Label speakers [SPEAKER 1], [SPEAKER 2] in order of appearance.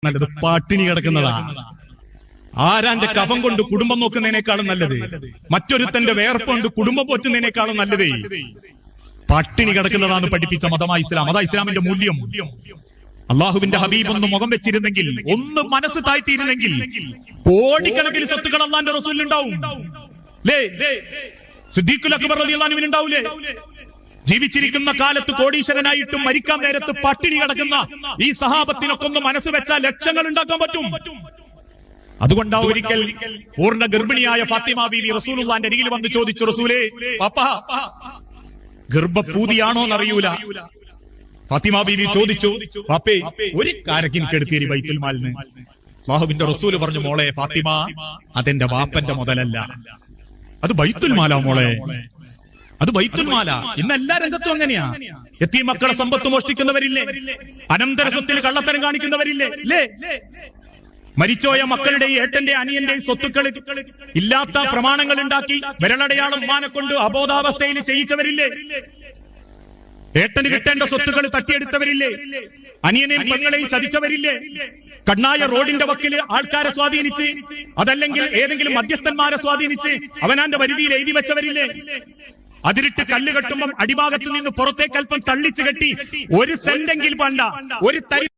[SPEAKER 1] നല്ലത് പട്ടിണി കിടക്കുന്നതാ. ആരാന്റെ കഫം കൊണ്ട് കുടുംബം നോക്കുന്നതിനേക്കാളും നല്ലത്, മറ്റൊരുത്തന്റെ വേർപ്പ് കൊണ്ട് കുടുംബം പോറ്റുന്നതിനേക്കാളും നല്ലത് പട്ടിണി കിടക്കുന്നതാണ് പഠിപ്പിച്ച മതമായ ഇസ്ലാം. അതാ ഇസ്ലാമിന്റെ മൂല്യം. അള്ളാഹുവിന്റെ ഹബീബ് ഒന്ന് മുഖം വെച്ചിരുന്നെങ്കിൽ, ഒന്ന് മനസ്സ് താഴ്ത്തിയിരുന്നെങ്കിൽ കോടിക്കണക്കിന് സ്വത്തുക്കൾ അള്ളാന്റെ റസൂലിനുണ്ടാവും. സിദ്ദീഖുൽ അക്ബർ റളിയല്ലാഹു അൻഹു ഉണ്ടാവൂലേ? ജീവിച്ചിരിക്കുന്ന കാലത്ത് കോടീശ്വരനായിട്ടും മരിക്കാൻ നേരത്ത് പട്ടിണി കിടക്കുന്ന ഈ സഹാബത്തിനൊക്കെ ഒന്ന് മനസ്സ് വെച്ചാൽ ലക്ഷങ്ങൾ ഉണ്ടാക്കാൻ പറ്റും. അതുകൊണ്ടാ ഒരിക്കൽ പൂർണ്ണ ഗർഭിണിയായ ഫാത്തിമ ബീവി റസൂലുള്ളാന്റെ അരികിൽ വന്ന് ചോദിച്ചു, റസൂലേ, പാപ്പാ ഗർഭപൂതിയാണോ എന്നറിയൂല. ഫാത്തിമ ബീവി ചോദിച്ചു, പാപ്പേ ഒരു കാരക്കിൻ കെടുത്തിരി ബൈത്തുൽ മാലിന്. അല്ലാഹുവിന്റെ റസൂല് പറഞ്ഞു, മോളെ ഫാത്തിമ, അതെന്റെ വാപ്പന്റെ മുതലല്ല, അത് ബൈത്തുൽ മാലാ മോളെ, അത് ബൈത്തുൽ മാല. ഇന്ന് എല്ലാ രംഗത്തും അങ്ങനെയാ. യതീം മക്കളെ സമ്പത്ത് മോഷ്ടിക്കുന്നവരില്ലേ? അനന്തര സ്വത്തിൽ കള്ളത്തരം കാണിക്കുന്നവരില്ലേ? മരിച്ചോയ മക്കളുടെ ഏട്ടന്റെ അനിയന്റെ സ്വത്തുക്കൾ ഇല്ലാത്ത പ്രമാണങ്ങൾ ഉണ്ടാക്കി വിരലടയാളം മാനെ കൊണ്ട് അബോധാവസ്ഥയിൽ ചെയ്യിച്ചവരില്ലേ? ഏട്ടന് കിട്ടേണ്ട സ്വത്തുക്കൾ തട്ടിയെടുത്തവരില്ലേ? അനിയനെയും പെങ്ങളെയും ചതിച്ചവരില്ലേ? കണ്ണായ റോഡിന്റെ വക്കില് ആൾക്കാരെ സ്വാധീനിച്ച്, അതല്ലെങ്കിൽ ഏതെങ്കിലും മധ്യസ്ഥന്മാരെ സ്വാധീനിച്ച് അവനാന്റെ പരിധിയിൽ എഴുതി വെച്ചവരില്ലേ? അതിരിട്ട് കല്ല് കെട്ടുമ്പം അടിഭാഗത്ത് നിന്ന് പുറത്തേക്ക് അല്പം തള്ളിച്ചു കെട്ടി ഒരു സെന്റെങ്കിൽ വേണ്ട, ഒരു തരി